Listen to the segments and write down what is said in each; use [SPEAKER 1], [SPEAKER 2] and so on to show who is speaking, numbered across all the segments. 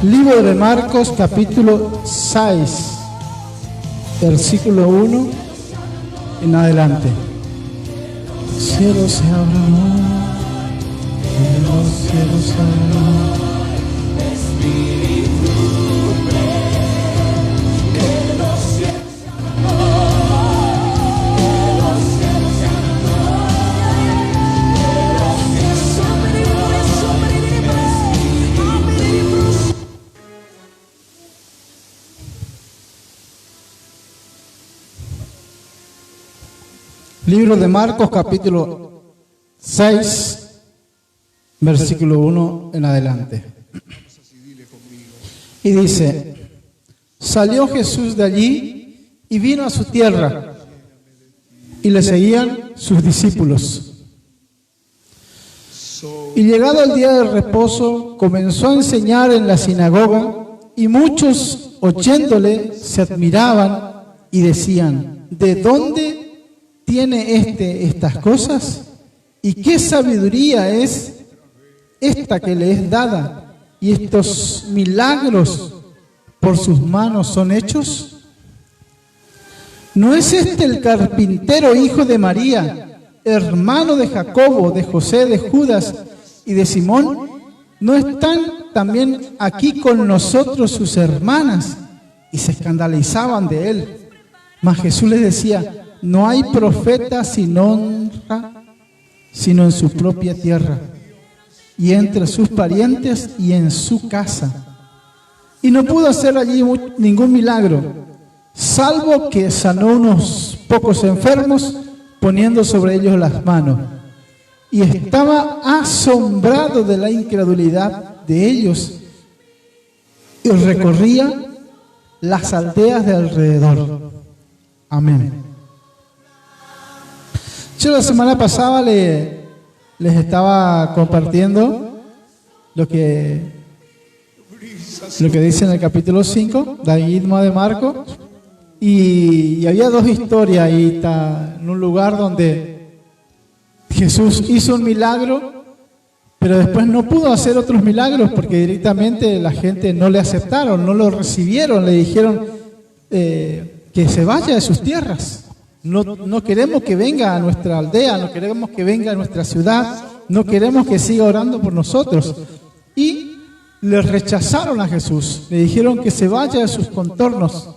[SPEAKER 1] Libro de Marcos, capítulo 6, versículo 1 en adelante. Los cielos se abran, los cielos se abran. Libro de Marcos, capítulo 6, versículo 1 en adelante. Y dice: salió Jesús de allí y vino a su tierra, y le seguían sus discípulos. Y llegado el día del reposo, comenzó a enseñar en la sinagoga, y muchos, oyéndole, se admiraban y decían: ¿de dónde tiene estas cosas? ¿Y qué sabiduría es esta que le es dada? ¿Y estos milagros por sus manos son hechos? ¿No es este el carpintero, hijo de María, hermano de Jacobo, de José, de Judas y de Simón? ¿No están también aquí con nosotros sus hermanas? Y se escandalizaban de él. Mas Jesús les decía: no hay profeta sin honra, sino en su propia tierra, y entre sus parientes y en su casa. Y no pudo hacer allí ningún milagro, salvo que sanó unos pocos enfermos, poniendo sobre ellos las manos. Y estaba asombrado de la incredulidad de ellos, y recorría las aldeas de alrededor. Amén. Yo la semana pasada les estaba compartiendo lo que dice en el capítulo 5, la misma de Marcos, y había dos historias ahí. Está en un lugar donde Jesús hizo un milagro, pero después no pudo hacer otros milagros porque directamente la gente no le aceptaron, no lo recibieron, le dijeron que se vaya de sus tierras. No queremos que venga a nuestra aldea, no queremos que venga a nuestra ciudad, no queremos que siga orando por nosotros. Y le rechazaron a Jesús, le dijeron que se vaya de sus contornos.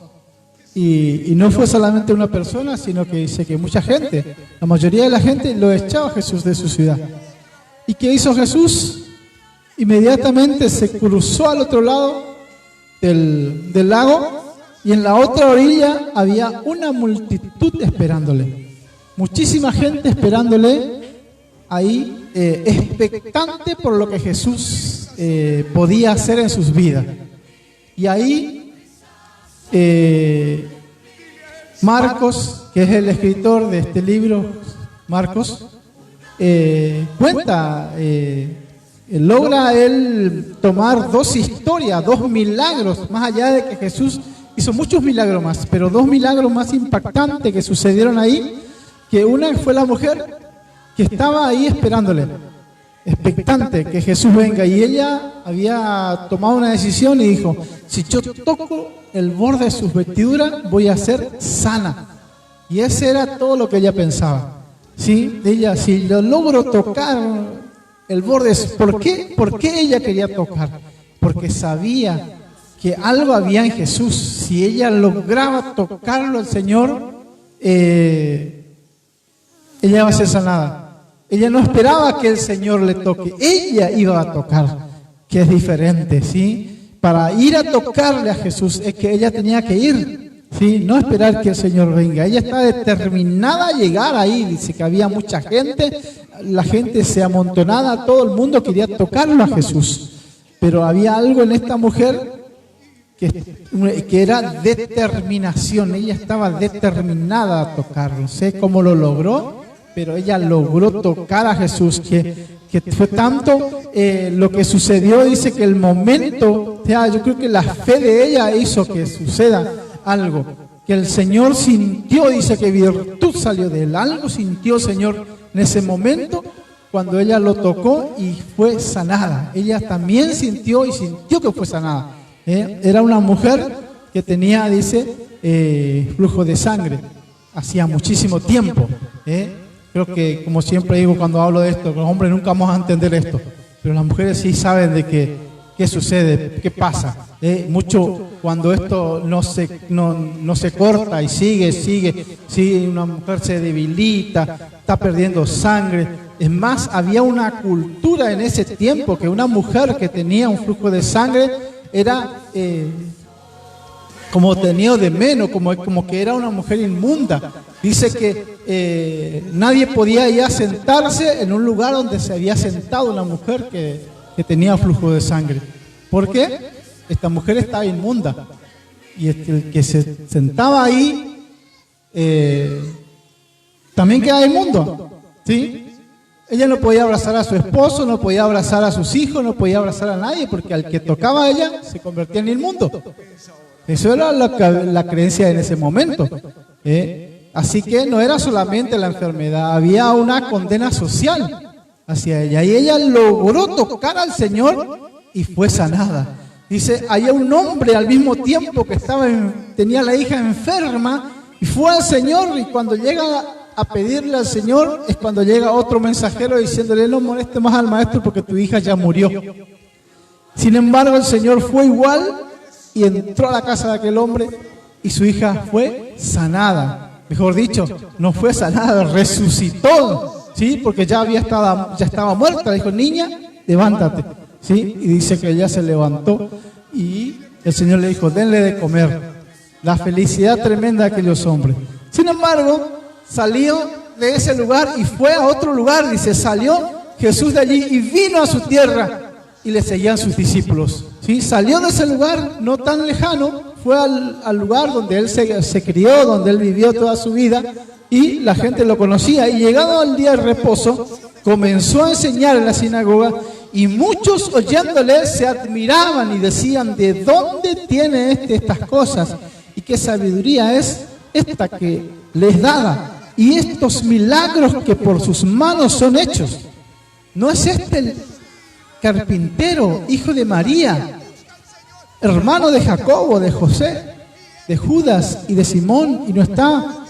[SPEAKER 1] Y no fue solamente una persona, sino que dice que mucha gente, la mayoría de la gente lo echaba a Jesús de su ciudad. ¿Y qué hizo Jesús? Inmediatamente se cruzó al otro lado del lago. Y en la otra orilla había una multitud esperándole. Muchísima gente esperándole ahí, expectante por lo que Jesús podía hacer en sus vidas. Y ahí Marcos, que es el escritor de este libro, Marcos, cuenta, logra él tomar dos historias, dos milagros, más allá de que Jesús hizo muchos milagros más, pero dos milagros más impactantes que sucedieron ahí, que una fue la mujer que estaba ahí esperándole, expectante que Jesús venga, y ella había tomado una decisión y dijo: si yo toco el borde de sus vestiduras, voy a ser sana. Y ese era todo lo que ella pensaba, ¿sí? Ella, si lo logro tocar el borde, ¿por qué ella quería tocar? Porque sabía que algo había en Jesús. Si ella lograba tocarlo al Señor, ella iba a ser sanada. Ella no esperaba que el Señor le toque, ella iba a tocar, que es diferente, ¿sí? Para ir a tocarle a Jesús es que ella tenía que ir, ¿sí? No esperar que el Señor venga. Ella está determinada a llegar ahí. Dice que había mucha gente, la gente se amontonaba, todo el mundo quería tocarlo a Jesús. Pero había algo en esta mujer que era determinación. Ella estaba determinada a tocarlo. No sé cómo lo logró, pero ella logró tocar a Jesús, que fue tanto lo que sucedió. Dice que el momento, o sea, yo creo que la fe de ella hizo que suceda algo, que el Señor sintió, dice que virtud salió de él, algo sintió el Señor en ese momento, cuando ella lo tocó y fue sanada. Ella también sintió que fue sanada. Era una mujer que tenía, dice, flujo de sangre. Hacía muchísimo tiempo. Creo que, como siempre digo cuando hablo de esto, los hombres nunca vamos a entender esto. Pero las mujeres sí saben de qué sucede, qué pasa. Mucho cuando esto no se corta y sigue, una mujer se debilita, está perdiendo sangre. Es más, había una cultura en ese tiempo que una mujer que tenía un flujo de sangre era como tenido de menos, como que era una mujer inmunda. Dice que nadie podía ir a sentarse en un lugar donde se había sentado una mujer que tenía flujo de sangre. ¿Por qué? Esta mujer estaba inmunda. Y el que se sentaba ahí también quedaba inmundo. ¿Sí? Ella no podía abrazar a su esposo, no podía abrazar a sus hijos, no podía abrazar a nadie, porque al que tocaba a ella se convertía en inmundo. Eso era la creencia en ese momento. Así que no era solamente la enfermedad, había una condena social hacia ella. Y ella logró tocar al Señor y fue sanada. Dice, había un hombre al mismo tiempo que tenía la hija enferma y fue al Señor, y cuando llega a pedirle al Señor es cuando llega otro mensajero diciéndole, no moleste más al maestro porque tu hija ya murió. Sin embargo, el Señor fue igual y entró a la casa de aquel hombre y su hija fue sanada. Mejor dicho, no fue sanada, resucitó, ¿sí? Porque ya estaba muerta. Le dijo, niña, levántate, ¿sí? Y dice que ella se levantó y el Señor le dijo, denle de comer. La felicidad tremenda de aquellos hombres. Sin embargo, salió de ese lugar y fue a otro lugar. Dice, salió Jesús de allí y vino a su tierra y le seguían sus discípulos. ¿Sí? Salió de ese lugar no tan lejano, fue al lugar donde él se crió, donde él vivió toda su vida y la gente lo conocía. Y llegado al día de reposo, comenzó a enseñar en la sinagoga y muchos oyéndole se admiraban y decían, ¿de dónde tiene estas cosas? ¿Y qué sabiduría es esta que les dada? Y estos milagros que por sus manos son hechos. ¿No es este el carpintero, hijo de María, hermano de Jacobo, de José, de Judas y de Simón? ¿Y no está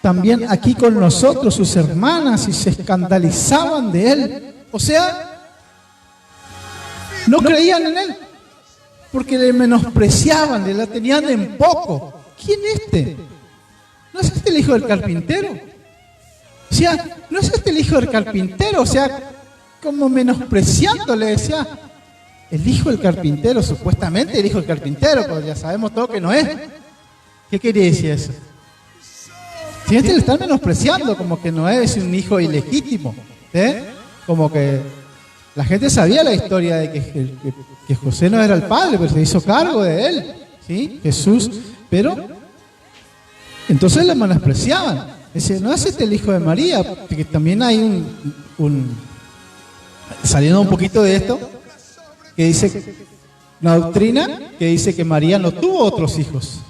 [SPEAKER 1] también aquí con nosotros sus hermanas? Y se escandalizaban de él. O sea, no creían en él, porque le menospreciaban, le la tenían en poco. ¿Quién es este? ¿No es este el hijo del carpintero? O sea, ¿no es este el hijo del carpintero? O sea, como menospreciándole, decía, el hijo del carpintero, supuestamente el hijo del carpintero, pero ya sabemos todo que no es. ¿Qué quería decir eso? Si este le están menospreciando, como que no es un hijo ilegítimo, como que la gente sabía la historia de que José no era el padre, pero se hizo cargo de él, ¿sí? Jesús, pero entonces le menospreciaban. Dice, no es este el hijo de María, porque también hay saliendo un poquito de esto, que dice, una doctrina que dice que María no tuvo otros hijos,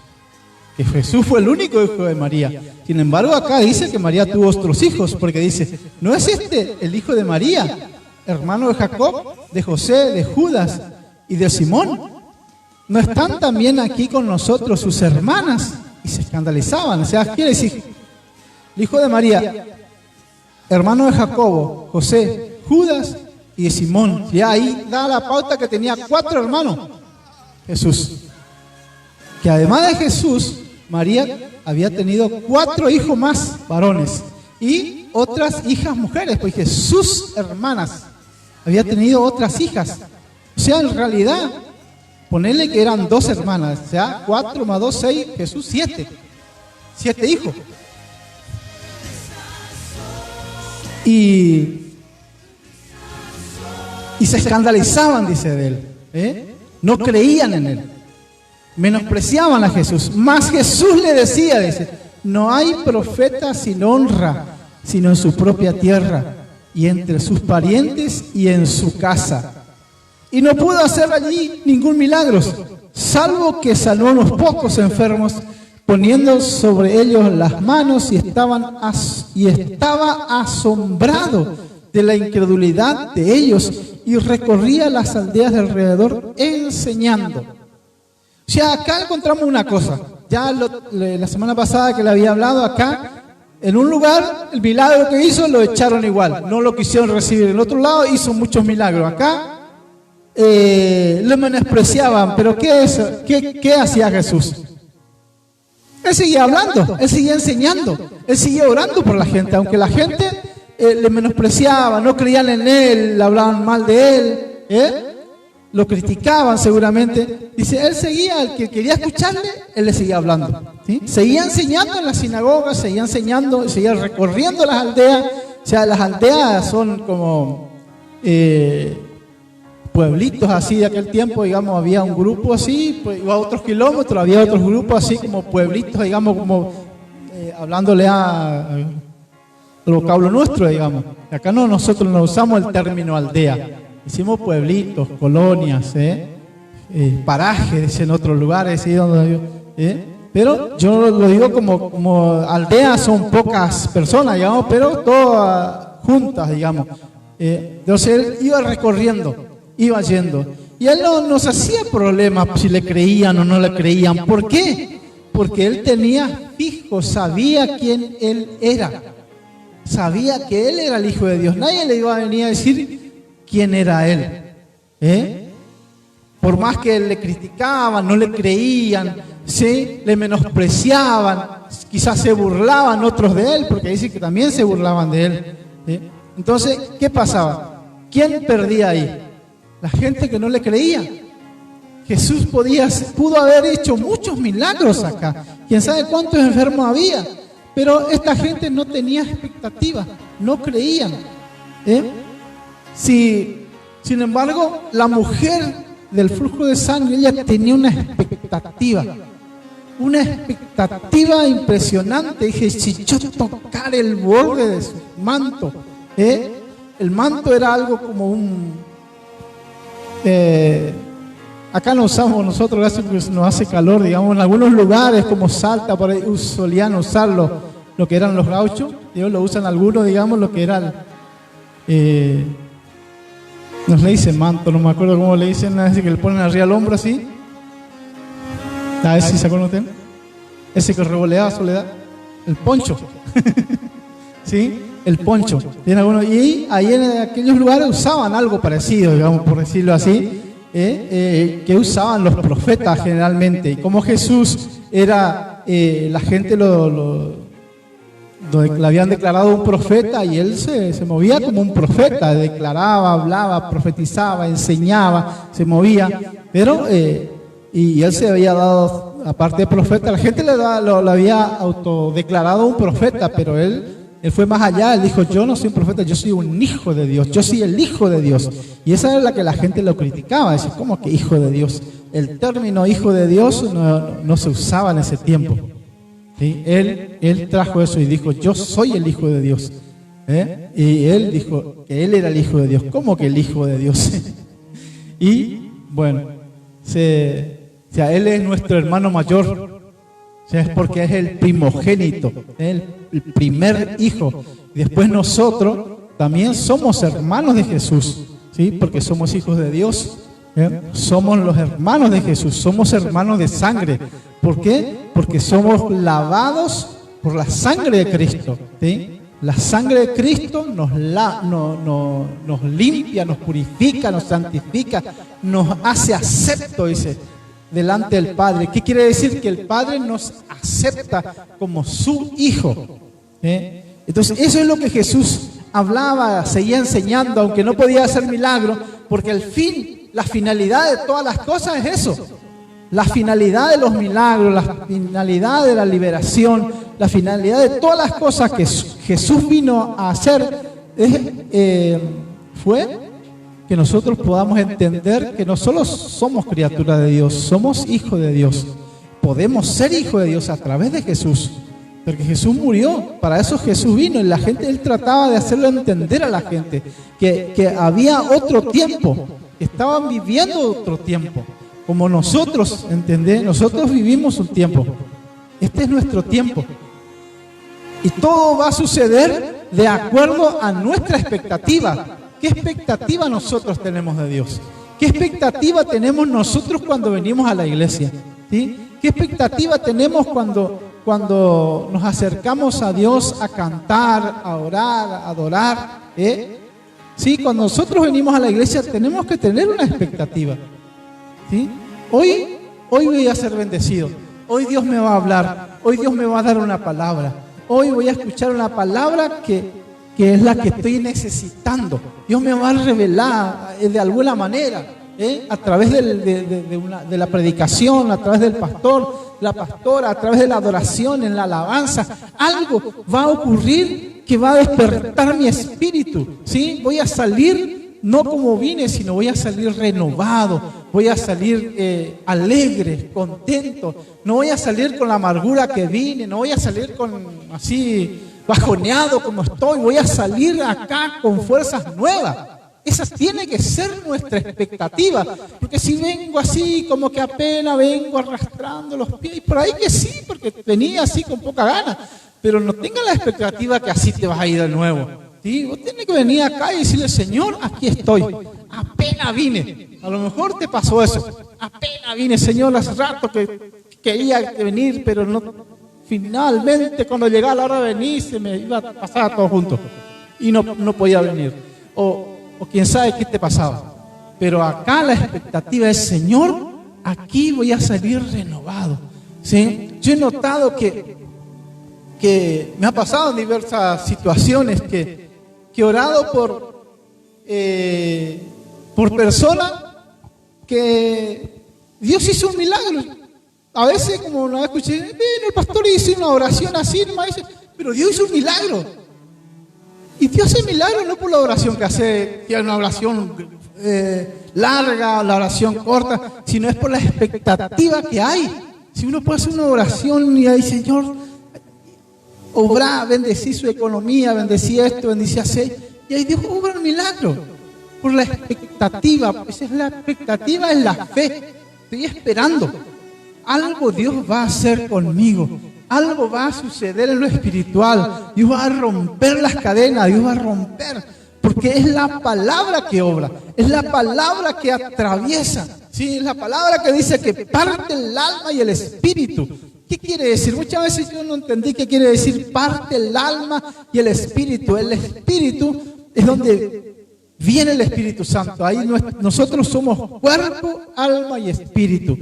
[SPEAKER 1] que Jesús fue el único hijo de María. Sin embargo, acá dice que María tuvo otros hijos, porque dice, ¿no es este el hijo de María, hermano de Jacob, de José, de Judas y de Simón? ¿No están también aquí con nosotros sus hermanas? Y se escandalizaban. O sea, quiere decir, el hijo de María, hermano de Jacobo, José, Judas y de Simón. Y ahí da la pauta que tenía 4 hermanos. Jesús. Que además de Jesús, María había tenido 4 hijos más varones y otras hijas mujeres, porque sus hermanas había tenido otras hijas. O sea, en realidad, ponerle que eran 2 hermanas, o sea, 4 más 2, 6, Jesús 7. 7 hijos. Y se escandalizaban, dice de él. No creían en él. Menospreciaban a Jesús. Mas Jesús le decía, dice, no hay profeta sin honra, sino en su propia tierra, y entre sus parientes y en su casa. Y no pudo hacer allí ningún milagro, salvo que sanó a unos pocos enfermos, poniendo sobre ellos las manos, y estaba asombrado de la incredulidad de ellos y recorría las aldeas de alrededor enseñando. O sea, acá encontramos una cosa. Ya la semana pasada que le había hablado acá, en un lugar, el milagro que hizo lo echaron igual, no lo quisieron recibir. En el otro lado hizo muchos milagros. Acá lo menospreciaban, pero ¿qué hacía Jesús? Él seguía hablando, él seguía enseñando, él seguía orando por la gente, aunque la gente le menospreciaba, no creían en él, hablaban mal de él, lo criticaban seguramente. Dice, él seguía, el que quería escucarle, él le seguía hablando, ¿sí? Seguía enseñando en las sinagogas, seguía enseñando, seguía recorriendo las aldeas. O sea, las aldeas son como pueblitos así de aquel tiempo, digamos, había un grupo así, pues iba a otros kilómetros, había otros grupos así como pueblitos, digamos, como hablándole al vocablo nuestro, digamos. Acá nosotros no usamos el término aldea, decimos pueblitos, colonias, parajes en otros lugares, ¿sí? Pero yo lo digo como aldeas son pocas personas, digamos, pero todas juntas, digamos. Entonces él iba recorriendo, iba yendo. Y él no nos hacía problemas si le creían o no le creían. ¿Por qué? Porque él tenía fijo, sabía quién él era. Sabía que él era el Hijo de Dios. Nadie le iba a venir a decir quién era él. Por más que le criticaban, no le creían, ¿sí? Le menospreciaban, quizás se burlaban otros de él, porque dice que también se burlaban de él. Entonces, ¿qué pasaba? ¿Quién perdía ahí? La gente que no le creía. Jesús pudo haber hecho muchos milagros acá. Quién sabe cuántos enfermos había. Pero esta gente no tenía expectativa, no creían. Sin embargo, la mujer del flujo de sangre, ella tenía una expectativa impresionante. Dije, si yo tocar el borde de su manto, el manto era algo como acá no usamos nosotros, gracias porque nos hace calor, digamos, en algunos lugares como Salta, por ahí solían usarlo, lo que eran los gauchos, ellos lo usan algunos, digamos, lo que era nos le dicen manto, no me acuerdo cómo le dicen, ese que le ponen arriba al hombro así. A ver si se acuerdan ustedes. Ese que revoleaba Soledad, el poncho. ¿Sí? El poncho. Y ahí en aquellos lugares usaban algo parecido, digamos, por decirlo así, que usaban los profetas generalmente. Y como Jesús era, la gente le habían declarado un profeta y él se movía como un profeta, declaraba, hablaba, profetizaba, enseñaba, se movía, pero y él se había dado, aparte de profeta, la gente le había autodeclarado un profeta, pero él fue más allá. Él dijo, yo no soy un profeta, yo soy un hijo de Dios, yo soy el hijo de Dios. Y esa era la que la gente lo criticaba, decía, ¿cómo que hijo de Dios? El término hijo de Dios no se usaba en ese tiempo. ¿Sí? Él trajo eso y dijo, yo soy el Hijo de Dios. Y él dijo que él era el Hijo de Dios. ¿Cómo que el Hijo de Dios? Y bueno, él es nuestro hermano mayor. Es porque es el primogénito, el primer hijo. Después nosotros también somos hermanos de Jesús, ¿sí? Porque somos hijos de Dios. Somos los hermanos de Jesús, somos hermanos de sangre. ¿Por qué? Porque somos lavados por la sangre de Cristo, ¿sí? La sangre de Cristo nos limpia, nos purifica, nos santifica, nos hace acepto, dice, delante del Padre. ¿Qué quiere decir? Que el Padre nos acepta como su Hijo. Entonces, eso es lo que Jesús hablaba, seguía enseñando, aunque no podía hacer milagros, porque el fin, la finalidad de todas las cosas es eso. La finalidad de los milagros, la finalidad de la liberación, la finalidad de todas las cosas que Jesús vino a hacer fue que nosotros podamos entender que no solo somos criaturas de Dios, somos hijos de Dios. Podemos ser hijos de Dios a través de Jesús, porque Jesús murió, para eso Jesús vino, y la gente, él trataba de hacerlo entender a la gente que había otro tiempo, que estaban viviendo otro tiempo, como nosotros, ¿entendés? Nosotros vivimos un tiempo, este es nuestro tiempo, y todo va a suceder de acuerdo a nuestra expectativa. ¿Qué expectativa nosotros tenemos de Dios? ¿Qué expectativa tenemos nosotros cuando venimos a la iglesia? ¿Sí? ¿Qué expectativa tenemos cuando nos acercamos a Dios a cantar, a orar, a adorar? ¿Sí? Cuando nosotros venimos a la iglesia tenemos que tener una expectativa. ¿Sí? Hoy voy a ser bendecido. Hoy Dios me va a hablar. Hoy Dios me va a dar una palabra. Hoy voy a escuchar una palabra que es la que estoy necesitando. Dios me va a revelar de alguna manera, a través de la predicación, a través del pastor, la pastora, a través de la adoración, en la alabanza. Algo va a ocurrir que va a despertar mi espíritu, ¿sí? Voy a salir no como vine, sino voy a salir renovado, voy a salir alegre, contento. No voy a salir con la amargura que vine, no voy a salir con así bajoneado como estoy, voy a salir acá con fuerzas nuevas. Esa tiene que ser nuestra expectativa, porque si vengo así como que apenas vengo arrastrando los pies, y por ahí que sí, porque venía así con poca gana, pero no tenga la expectativa que así te vas a ir de nuevo. ¿Sí? Vos tenés que venir acá y decirle, Señor, aquí estoy, apenas vine. A lo mejor te pasó eso, apenas vine, Señor, hace rato que quería venir, pero no. Finalmente, cuando llegaba la hora de venir, se me iba a pasar a todos juntos y no podía venir. O quién sabe qué te pasaba. Pero acá la expectativa es, Señor, aquí voy a salir renovado. ¿Sí? Yo he notado que me ha pasado en diversas situaciones que he orado por personas que Dios hizo un milagro. A veces, como una vez escuché, el pastor hizo una oración así, nomás dice, pero Dios hizo un milagro. Y Dios hace milagro no por la oración que hace, que es una oración larga, la oración corta, sino es por la expectativa que hay. Si uno puede hacer una oración y ahí, Señor, obra, bendecí su economía, bendecí esto, bendecí así, y ahí Dios obra un milagro. Por la expectativa, esa es la expectativa, es la fe. Estoy esperando. Algo Dios va a hacer conmigo, algo va a suceder en lo espiritual, Dios va a romper las cadenas, Dios va a romper, porque es la palabra que obra, es la palabra que atraviesa, ¿sí? Es la palabra que dice que parte el alma y el espíritu. ¿Qué quiere decir? Muchas veces yo no entendí qué quiere decir parte el alma y el espíritu. El espíritu es donde viene el Espíritu Santo, ahí nosotros somos cuerpo, alma y espíritu.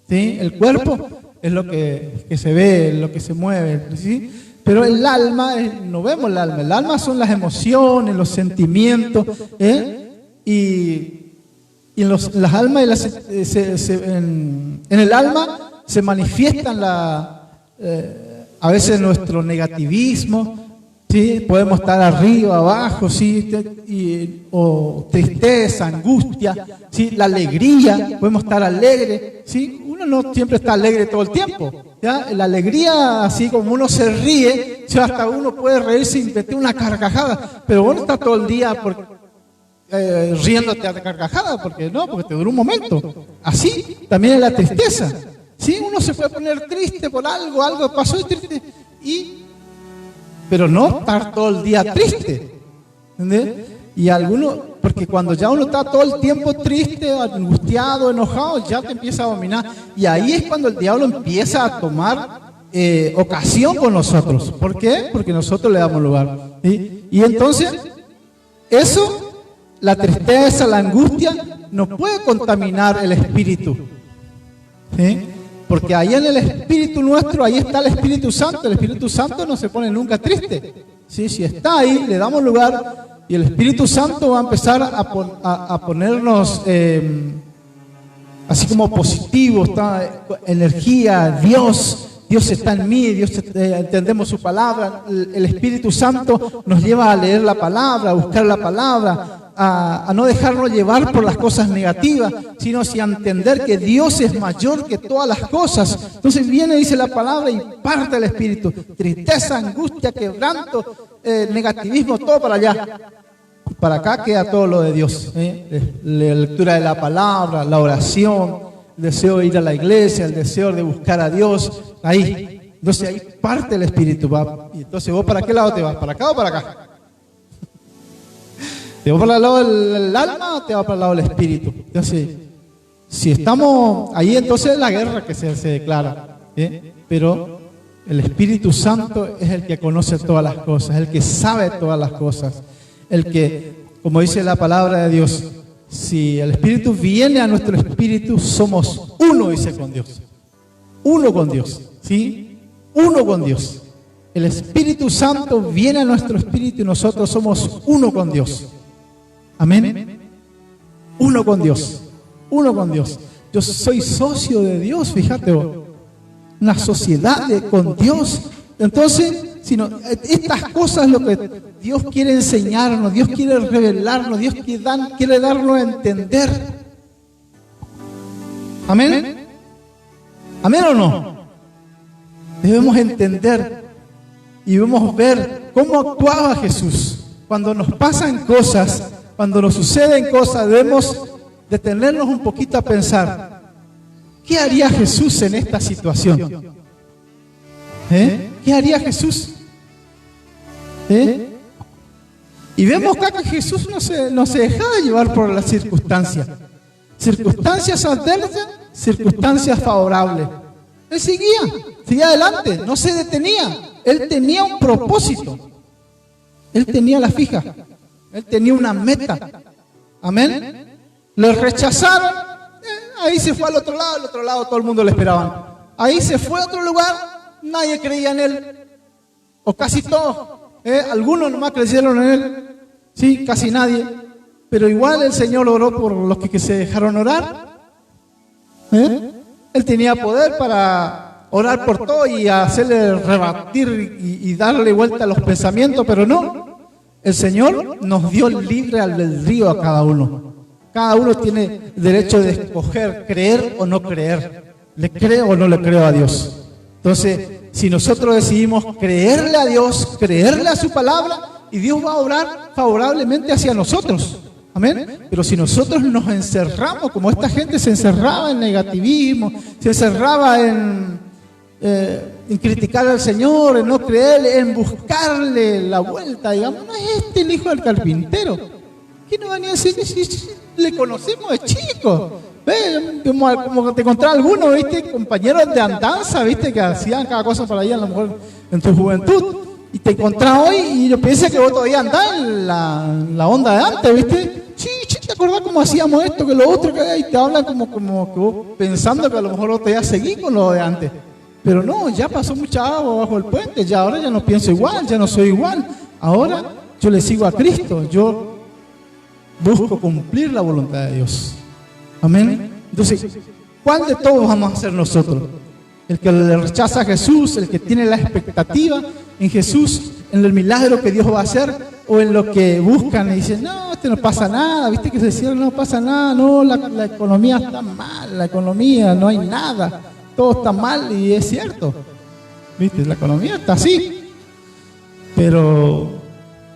[SPEAKER 1] ¿Sí? El cuerpo es lo que se ve, lo que se mueve, ¿sí? Pero el alma, no vemos el alma son las emociones, los sentimientos, y en las almas, en el alma se manifiestan a veces nuestro negativismo, ¿sí? Podemos estar arriba, abajo, ¿sí? O tristeza, angustia, ¿sí? La alegría, podemos estar alegres, ¿sí? Uno no siempre está alegre todo el tiempo, ¿ya? La alegría, así como uno se ríe, ¿sí? Hasta uno puede reírse y meter una carcajada, pero uno está todo el día riéndote a carcajada, porque te dura un momento. Así también es la tristeza, ¿sí? Uno se puede poner triste por algo pasó y triste, pero no estar todo el día triste, ¿entendés? Y algunos, porque cuando ya uno está todo el tiempo triste, angustiado, enojado, ya te empieza a dominar. Y ahí es cuando el diablo empieza a tomar ocasión con nosotros. ¿Por qué? Porque nosotros le damos lugar. ¿Sí? Y entonces, eso, la tristeza, la angustia, no puede contaminar el espíritu. ¿Sí? Porque ahí en el espíritu nuestro, ahí está el Espíritu Santo. El Espíritu Santo no se pone nunca triste. ¿Sí? Si está ahí, le damos lugar y el Espíritu Santo va a empezar a ponernos así como positivos, energía, Dios está en mí, entendemos su palabra. El Espíritu Santo nos lleva a leer la palabra, a buscar la palabra, a no dejarnos llevar por las cosas negativas, sino a entender que Dios es mayor que todas las cosas. Entonces viene, dice la palabra, y parte el espíritu. Tristeza, angustia, quebranto, negativismo, todo para allá. Para acá queda todo lo de Dios. La lectura de la palabra, la oración, el deseo de ir a la iglesia, el deseo de buscar a Dios. Ahí Entonces ahí parte el espíritu. Y entonces vos ¿para qué lado te vas? ¿Para acá o para acá? ¿Te vas para el lado del alma o te vas para el lado del espíritu? Entonces, si estamos ahí, entonces es la guerra que se declara. Pero el Espíritu Santo es el que conoce todas las cosas, el que sabe todas las cosas, el que, como dice la palabra de Dios, si el Espíritu viene a nuestro espíritu, somos uno, dice, con Dios. Uno con Dios, ¿sí? Uno con Dios. El Espíritu Santo viene a nuestro espíritu y nosotros somos uno con Dios. Amén. Uno con Dios. Uno con Dios. Yo soy socio de Dios, fíjate vos. Una sociedad con Dios. Entonces, estas cosas es lo que Dios quiere enseñarnos, Dios quiere revelarnos, Dios quiere darnos a entender. ¿Amén? ¿Amén o no? Debemos entender y debemos ver cómo actuaba Jesús. Cuando nos pasan cosas, cuando nos suceden cosas, debemos detenernos un poquito a pensar, ¿qué haría Jesús en esta situación? ¿Qué haría Jesús? Y vemos acá que Jesús no se dejaba llevar por las circunstancias. Circunstancias adversas, circunstancias favorables. Él seguía adelante, no se detenía. Él tenía un propósito. Él tenía la fija. Él tenía una meta. Amén. Lo rechazaron. Ahí se fue al otro lado todo el mundo le esperaba. Ahí se fue a otro lugar, nadie creía en él. O casi todos. Algunos nomás creyeron en él. Sí, casi nadie. Pero igual el Señor oró por los que se dejaron orar. Él tenía poder para orar por todo y hacerle rebatir y darle vuelta a los pensamientos, pero no. El Señor nos dio libre albedrío a cada uno. Cada uno tiene derecho de escoger creer o no creer. ¿Le creo o no le creo a Dios? Entonces, si nosotros decidimos creerle a Dios, creerle a su palabra, y Dios va a obrar favorablemente hacia nosotros. Amén. Pero si nosotros nos encerramos, como esta gente se encerraba en negativismo, se encerraba en criticar al Señor, en no creerle, en buscarle la vuelta, digamos, no es este el hijo del carpintero. ¿Qué nos van a decir? Le conocemos de chico. Como te encontraba algunos, ¿viste? Compañeros de andanza, ¿viste? Que hacían cada cosa para allá, a lo mejor en tu juventud. Y te encontrás hoy y yo pensé que vos todavía andás en la onda de antes, ¿viste? Sí, ¿te acordás cómo hacíamos esto, que lo otro, que ahí te hablan como que vos pensando que a lo mejor vos te ibas a seguir con lo de antes? Pero no, ya pasó mucha agua bajo el puente, ahora ya no pienso igual, ya no soy igual. Ahora yo le sigo a Cristo, yo busco cumplir la voluntad de Dios. Amén. Entonces, ¿cuál de todos vamos a ser nosotros? El que le rechaza a Jesús, el que tiene la expectativa en Jesús, en el milagro que Dios va a hacer, o en lo que buscan y dicen, no, no pasa nada, viste que se decía, no pasa nada, no, la economía está mal, la economía, no hay nada, todo está mal, y es cierto, viste, la economía está así, pero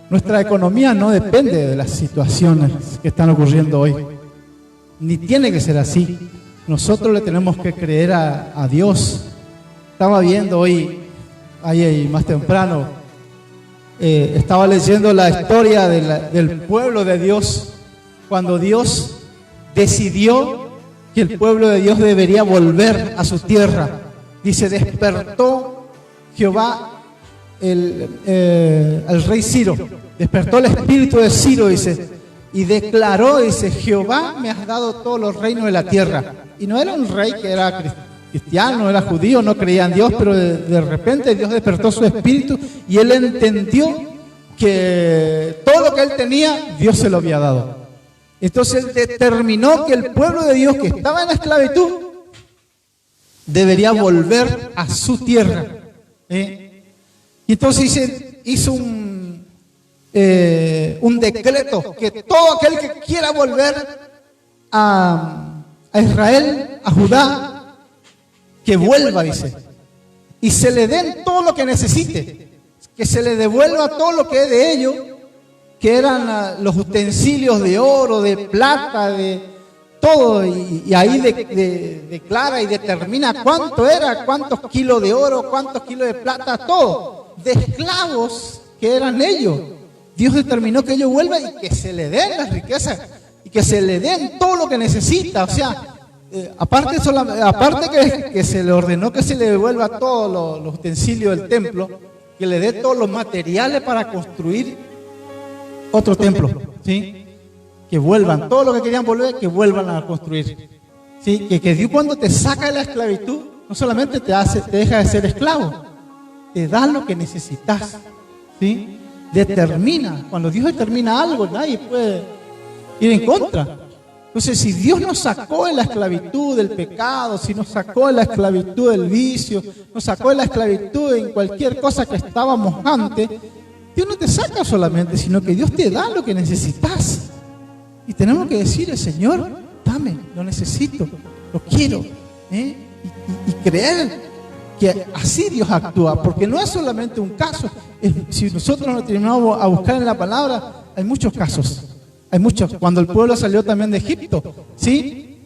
[SPEAKER 1] nuestra economía no depende de las situaciones que están ocurriendo hoy, ni tiene que ser así. Nosotros le tenemos que creer a Dios. Estaba viendo hoy, ahí más temprano, estaba leyendo la historia del pueblo de Dios, cuando Dios decidió que el pueblo de Dios debería volver a su tierra. Dice, despertó Jehová el rey Ciro, despertó el espíritu de Ciro, dice, y declaró, dice, Jehová me has dado todos los reinos de la tierra. Y no era un rey que era cristiano, era judío, no creía en Dios, pero de repente Dios despertó su espíritu y él entendió que todo lo que él tenía, Dios se lo había dado. Entonces él determinó que el pueblo de Dios que estaba en la esclavitud debería volver a su tierra. Y entonces hizo un decreto que todo aquel que quiera volver a Israel, a Judá, que vuelva, dice, y se le den todo lo que necesite, que se le devuelva todo lo que es de ellos, que eran los utensilios de oro, de plata, todo, y ahí declara y determina cuánto era, cuántos kilos de oro, cuántos kilos de plata, todo, de esclavos que eran ellos. Dios determinó que ellos vuelvan y que se le den las riquezas y que se le den todo lo que necesita. O sea, aparte que se le ordenó que se le devuelva todos los utensilios del templo, que le dé todos los materiales para construir otro templo, ¿sí? Que vuelvan, todo lo que querían volver, que vuelvan a construir, ¿sí? Que Dios, cuando te saca de la esclavitud, no solamente te deja de ser esclavo, te da lo que necesitas, ¿sí? Determina, cuando Dios determina algo, nadie puede ir en contra. Entonces, si Dios nos sacó de la esclavitud del pecado, si nos sacó de la esclavitud del vicio, nos sacó de la esclavitud en cualquier cosa que estábamos antes, Dios no te saca solamente, sino que Dios te da lo que necesitas. Y tenemos que decirle: Señor, dame, lo necesito, lo quiero, y creer que así Dios actúa, porque no es solamente un caso. Si nosotros nos terminamos a buscar en la palabra, hay muchos casos, hay muchos. Cuando el pueblo salió también de Egipto, ¿sí?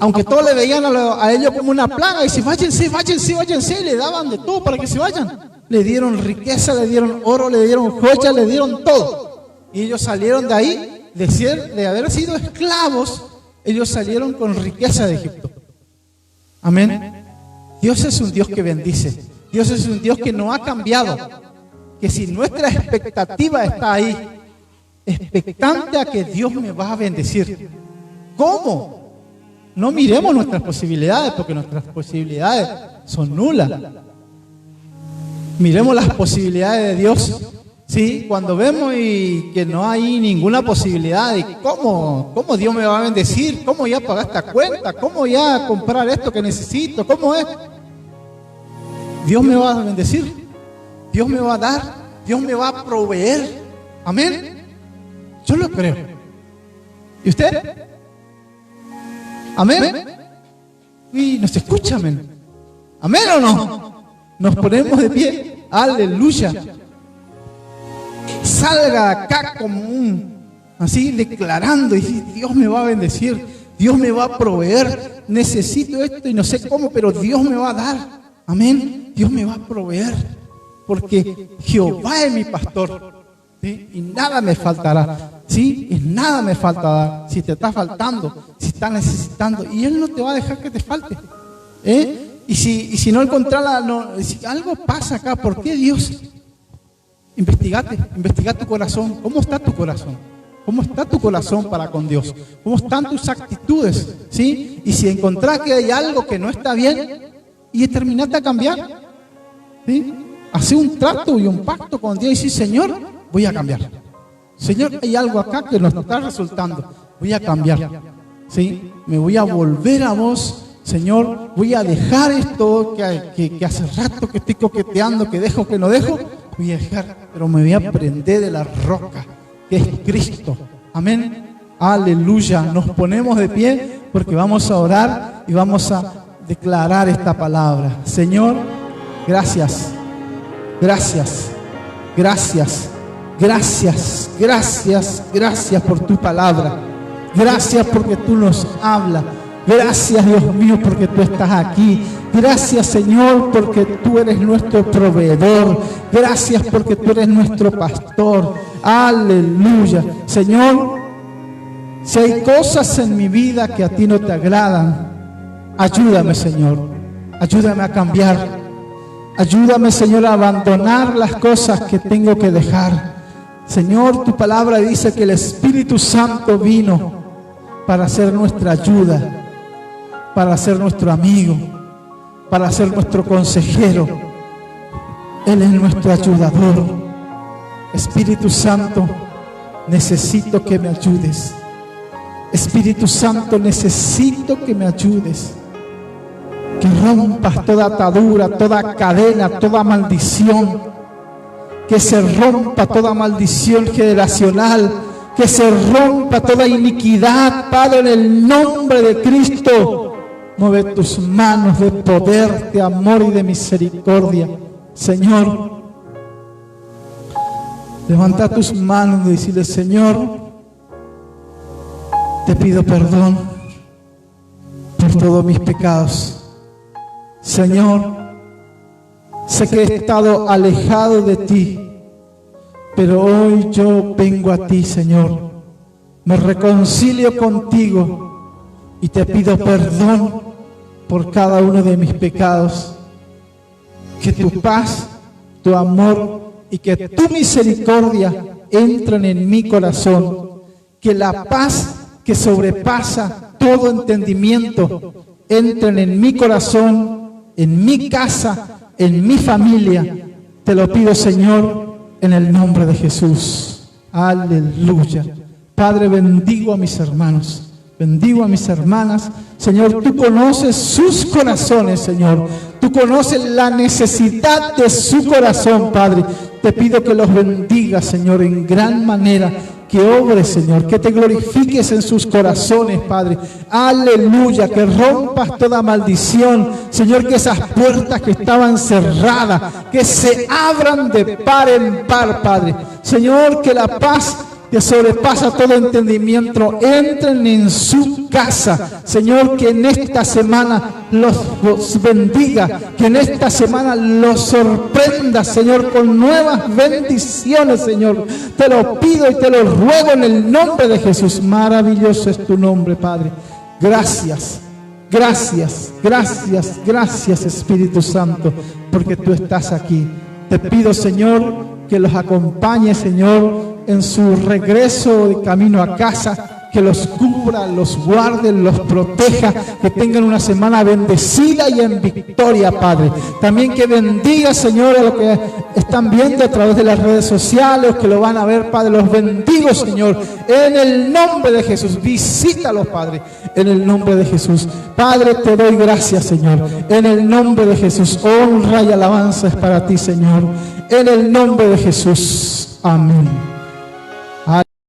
[SPEAKER 1] Aunque todos le veían a ellos como una plaga, y dice: váyanse, váyanse, váyanse, y le daban de todo para que se vayan. Le dieron riqueza, le dieron oro, le dieron joyas, le dieron todo. Y ellos salieron de ahí, de haber sido esclavos, ellos salieron con riqueza de Egipto. Amén. Dios es un Dios que bendice. Dios es un Dios que no ha cambiado. Que si nuestra expectativa está ahí, expectante a que Dios me va a bendecir. ¿Cómo? No miremos nuestras posibilidades, porque nuestras posibilidades son nulas. Miremos las posibilidades de Dios. ¿Sí? Cuando vemos y que no hay ninguna posibilidad, y ¿cómo Dios me va a bendecir? ¿Cómo ya pagar esta cuenta? ¿Cómo ya comprar esto que necesito? ¿Cómo es? Dios me va a bendecir, Dios me va a dar, Dios me va a proveer. Amén. Yo lo creo. ¿Y usted? Amén. Y nos escucha, amén. ¿Amén o no? Nos ponemos de pie. Aleluya. Salga acá como así declarando, y Dios me va a bendecir, Dios me va a proveer, necesito esto y no sé cómo, pero Dios me va a dar. Amén. Dios me va a proveer, porque Jehová es mi pastor, ¿sí? Y nada me faltará, ¿sí? Y nada me faltará. Si te está faltando, si estás necesitando, y Él no te va a dejar que te falte, y si no encontrarla, si algo pasa acá, ¿por qué Dios? Investiga tu corazón. ¿Cómo está tu corazón? ¿Cómo está tu corazón para con Dios? ¿Cómo están tus actitudes? ¿Sí? Y si encontrás que hay algo que no está bien y determinaste a cambiar, ¿sí? Hace un trato y un pacto con Dios y decir: Señor, voy a cambiar. Señor, hay algo acá que no está resultando. Voy a cambiar, ¿sí? Me voy a volver a vos. Señor, voy a dejar esto que hace rato que estoy coqueteando, que dejo, que no dejo. Voy a dejar, pero me voy a prender de la roca, que es Cristo. Amén. Aleluya. Nos ponemos de pie porque vamos a orar y vamos a declarar esta palabra. Señor, gracias. Gracias. Gracias. Gracias. Gracias. Gracias por tu palabra. Gracias porque tú nos hablas. Gracias, Dios mío, porque tú estás aquí. Gracias, Señor, porque tú eres nuestro proveedor. Gracias porque tú eres nuestro pastor. Aleluya. Señor, si hay cosas en mi vida que a ti no te agradan, ayúdame, Señor. Ayúdame a cambiar. Ayúdame, Señor, a abandonar las cosas que tengo que dejar. Señor, tu palabra dice que el Espíritu Santo vino para ser nuestra ayuda, para ser nuestro amigo, para ser nuestro consejero. Él es nuestro ayudador. Espíritu Santo, necesito que me ayudes. Espíritu Santo, necesito que me ayudes. Que rompas toda atadura, toda cadena, toda maldición. Que se rompa toda maldición generacional. Que se rompa toda iniquidad, Padre, en el nombre de Cristo. Mueve tus manos de poder, de amor y de misericordia. Señor, levanta tus manos y decirle: Señor, te pido perdón. por todos mis pecados. Señor, sé que he estado alejado de ti, pero hoy yo vengo a ti, Señor. Me reconcilio contigo y te pido perdón por cada uno de mis pecados. Que tu paz, tu amor y que tu misericordia entren en mi corazón. Que la paz que sobrepasa todo entendimiento entren en mi corazón, en mi casa, en mi familia. Te lo pido, Señor, en el nombre de Jesús. Aleluya. Padre, bendigo a mis hermanos, bendigo a mis hermanas. Señor, tú conoces sus corazones, Señor. Tú conoces la necesidad de su corazón, Padre. Te pido que los bendigas, Señor, en gran manera. Que obres, Señor, que te glorifiques en sus corazones, Padre. Aleluya, que rompas toda maldición. Señor, que esas puertas que estaban cerradas, que se abran de par en par, Padre. Señor, que la paz que sobrepasa todo entendimiento, entren en su casa. Señor, que en esta semana los bendiga, que en esta semana los sorprenda, Señor, con nuevas bendiciones, Señor. Te lo pido y te lo ruego en el nombre de Jesús. Maravilloso es tu nombre, Padre. Gracias, gracias, gracias, gracias, Espíritu Santo, porque tú estás aquí. Te pido, Señor, que los acompañe, Señor, en su regreso de camino a casa, que los cubra, los guarde, los proteja, que tengan una semana bendecida y en victoria, Padre. También que bendiga, Señor, a los que están viendo a través de las redes sociales, que lo van a ver, Padre. Los bendigo, Señor, en el nombre de Jesús. Visítalos, Padre, en el nombre de Jesús. Padre, te doy gracias, Señor, en el nombre de Jesús. Honra y alabanza es para ti, Señor, en el nombre de Jesús. Amén.